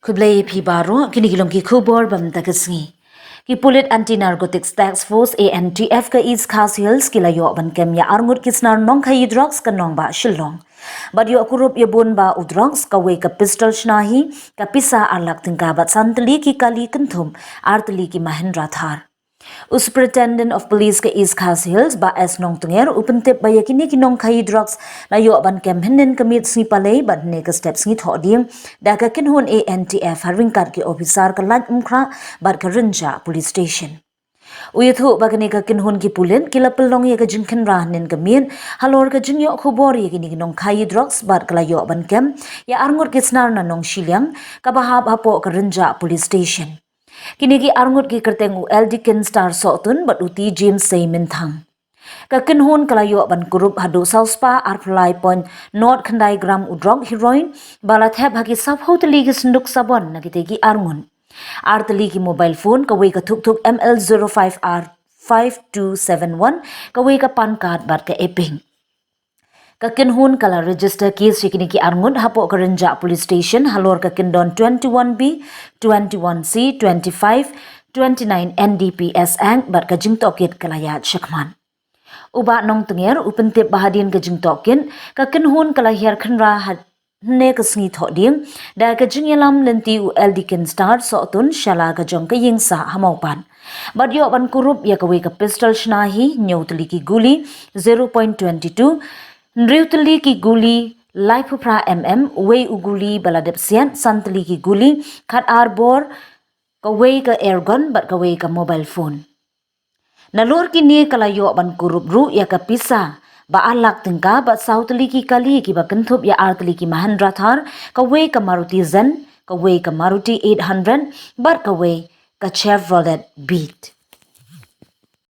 Kublai pi baro kini kilom ki kubor bam tagasngi. Ki Pulit Anti-Narcotics Task Force ANTF ka East Khas Hills kila yo ban kem ya arngut kisnar nong khayi drugs ka nong ba shillong. Bad yo Kurup ya bun ba u drugs Kawei ka pistol shnahi ka Pisa arlak tingka bat Tylli ki kali kenthum Tylli ki Mahindra Thar. Superintendent of Police ke East Khas Hills ba es nong tunger upentip ba yakini ki nong khayi drugs la yo ban kem hinin kamit sni palei bat ne ka steps ngi thoding da ka kinhun ANTF haringkat ki officer ka lat umkra bat ka rinja police station. Uyathu bagani ka kinhun ki pulen kila pelong ye ka jinkin rahnin ka min halor ka jinyo khubor ye kini nong khayi drugs bat kala yo ban kem ya arngut kisnar na nong shilyang ka bahab hapo ka rinja police station. Kini ki arngut ki kerteng Eldikin Star Sotun bat uti James Saymin Thang. Kakinhun kalayo ban Kurup hadu Salspa Arpulai Point North Khandai gram udrog heroin balat heb haki sab hoteli ki senduk sabon na kitegi arngun. Tylli ki mobile phone Kawei ka thuk ML05R 5271 Kawei ka pan card bat ka eping. Kakinhun kala register case yakini ki arngun hapo karenja police station halor kakindon 21B, 21C, 25, 29 NDPS ang bat ka jingtokit kalayat syakman. Uba nong tenger upentip bahadin ka jingtokin kakinhun kala hiar khenra ne ka sngi thoding da ka jingyalam lenti u Eldikin Star Sotun shala ka jong ka yingsa hamaupan. Badyo ban Kurup ya Kawei ka pistol shnahi nyotli ki guli 0.22 Nriutli ki guli laipupra wei uguli baladep sian Tylli ki guli khat arbor Kawei ka airgun bat Kawei ka mobile phone. Nalur kini kalayo ban Kurup ru ya ka Pisa ba alak tingka bat Tylli ki kali ki ba kentup ya Tylli ki Mahindra Thar Kawei ka Maruti Zen Kawei ka Maruti 800 bat Kawei ka Chevrolet Beat.